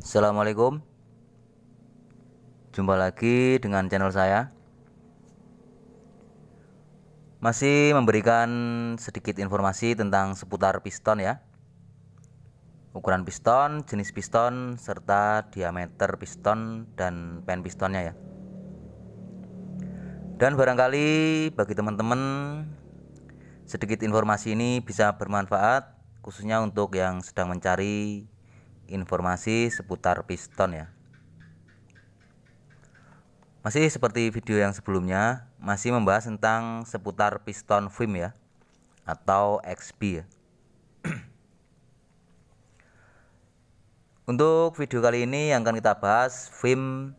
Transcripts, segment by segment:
Assalamualaikum. Jumpa lagi dengan channel saya. Masih memberikan sedikit informasi tentang seputar piston ya. Ukuran piston, jenis piston, serta diameter piston dan pen pistonnya ya. Dan barangkali bagi teman-teman sedikit informasi ini bisa bermanfaat, khususnya untuk yang sedang mencari informasi seputar piston ya. Masih seperti video yang sebelumnya, masih membahas tentang seputar piston FIM ya, atau XB ya. Untuk video kali ini yang akan kita bahas FIM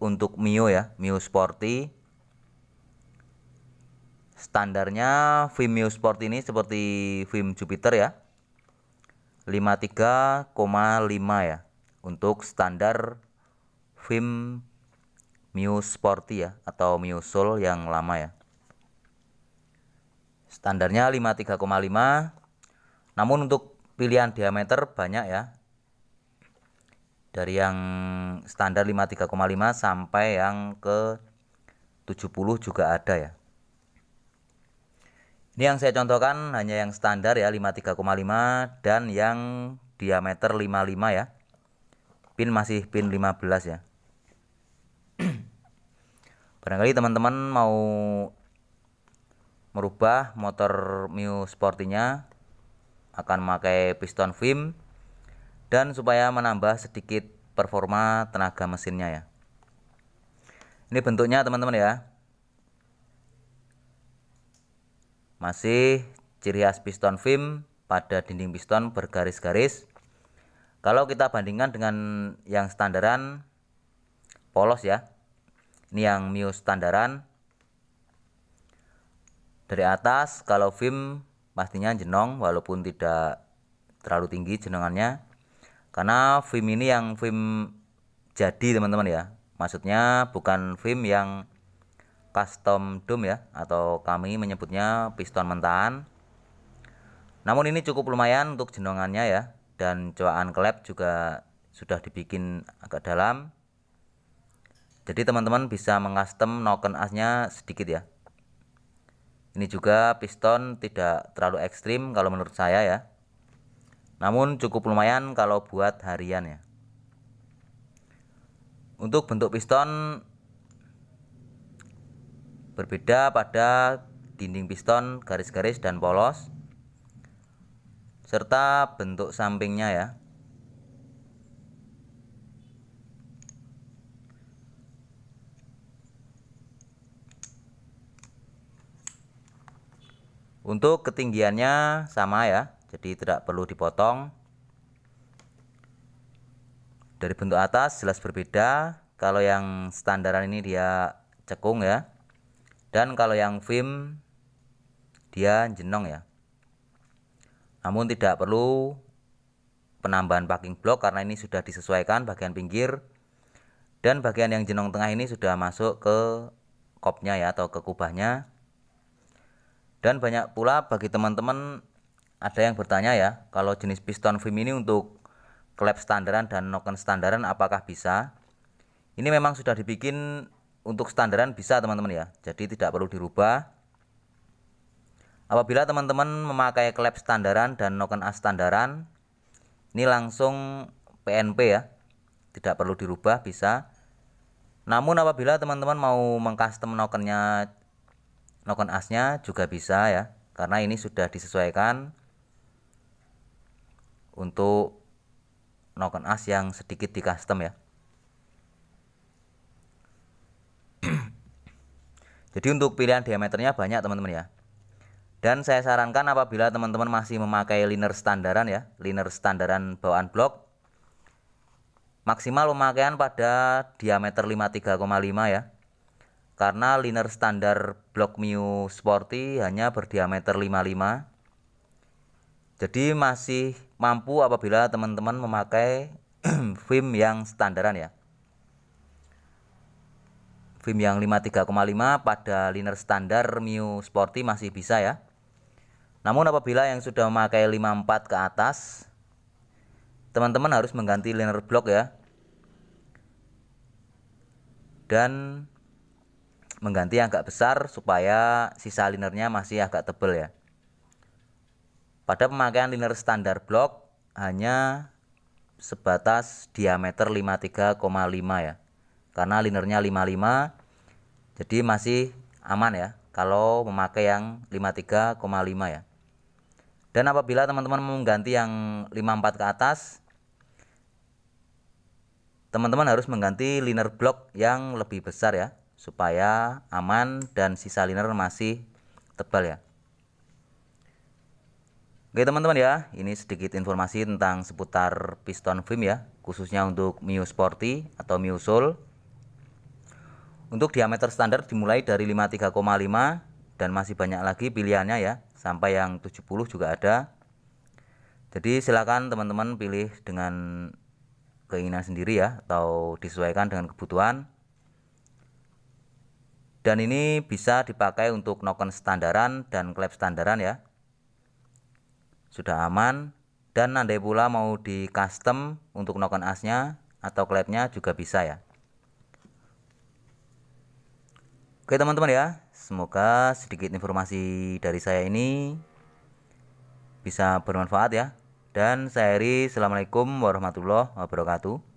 untuk Mio ya, Mio Sporty. Standarnya FIM Mio Sport ini seperti FIM Jupiter ya, 53,5 ya, untuk standar FIM Mio Sporty ya, atau Mio Soul yang lama ya. Standarnya 53,5. Namun untuk pilihan diameter banyak ya. Dari yang standar 53,5 sampai yang ke 70 juga ada ya. Ini yang saya contohkan hanya yang standar ya, 53,5 dan yang diameter 55 ya. Pin masih pin 15 ya. Barangkali teman-teman mau merubah motor Mio Sporty-nya, akan memakai piston FIM, dan supaya menambah sedikit performa tenaga mesinnya ya. Ini bentuknya teman-teman ya. Masih ciri khas piston FIM pada dinding piston bergaris-garis. Kalau kita bandingkan dengan yang standaran, polos ya. Ini yang Mio standaran. Dari atas kalau FIM pastinya jenong, walaupun tidak terlalu tinggi jenongannya. Karena FIM ini yang FIM jadi teman-teman ya. Maksudnya bukan FIM yang custom dome ya, atau kami menyebutnya piston mentahan. Namun ini cukup lumayan untuk jenongannya ya. Dan coakan klep juga sudah dibikin agak dalam. Jadi teman-teman bisa mengcustom noken asnya sedikit ya. Ini juga piston tidak terlalu ekstrim kalau menurut saya ya. Namun cukup lumayan kalau buat harian ya. Untuk bentuk piston berbeda pada dinding piston garis-garis dan polos, serta bentuk sampingnya ya. Untuk ketinggiannya sama ya, jadi tidak perlu dipotong. Dari bentuk atas jelas berbeda. Kalau yang standaran ini dia cekung ya, dan kalau yang FIM dia jenong ya. Namun tidak perlu penambahan packing block karena ini sudah disesuaikan bagian pinggir, dan bagian yang jenong tengah ini sudah masuk ke kopnya ya, atau ke kubahnya. Dan banyak pula bagi teman-teman ada yang bertanya ya, kalau jenis piston FIM ini untuk klep standaran dan noken standaran apakah bisa? Ini memang sudah dibikin untuk standaran bisa teman-teman ya, jadi tidak perlu dirubah. Apabila teman-teman memakai klep standaran dan noken as standaran, ini langsung PNP ya, tidak perlu dirubah, bisa. Namun apabila teman-teman mau mengcustom noken asnya juga bisa ya, karena ini sudah disesuaikan untuk noken as yang sedikit di custom ya. Jadi untuk pilihan diameternya banyak teman-teman ya. Dan saya sarankan apabila teman-teman masih memakai liner standaran ya, liner standaran bawaan blok, maksimal pemakaian pada diameter 53,5 ya. Karena liner standar blok Mio Sporty hanya berdiameter 55. Jadi masih mampu apabila teman-teman memakai FIM yang standaran ya. FIM yang 53,5 pada liner standar Mio Sporty masih bisa ya. Namun apabila yang sudah memakai 54 ke atas, teman-teman harus mengganti liner block ya, dan mengganti yang agak besar supaya sisa linernya masih agak tebal ya. Pada pemakaian liner standar blok hanya sebatas diameter 53,5 ya, karena linernya 55, jadi masih aman ya kalau memakai yang 53,5 ya. Dan apabila teman-teman mengganti yang 54 ke atas, teman-teman harus mengganti liner block yang lebih besar ya, supaya aman dan sisa liner masih tebal ya. Oke teman-teman ya, ini sedikit informasi tentang seputar piston film ya, khususnya untuk Mio Sporty atau Mio Soul. Untuk diameter standar dimulai dari 53,5 dan masih banyak lagi pilihannya ya, sampai yang 70 juga ada. Jadi silakan teman-teman pilih dengan keinginan sendiri ya, atau disesuaikan dengan kebutuhan. Dan ini bisa dipakai untuk noken standaran dan klep standaran ya. Sudah aman, dan andai pula mau di custom untuk noken asnya atau klepnya juga bisa ya. Oke teman-teman ya, semoga sedikit informasi dari saya ini bisa bermanfaat ya. Dan saya Heri, assalamualaikum warahmatullahi wabarakatuh.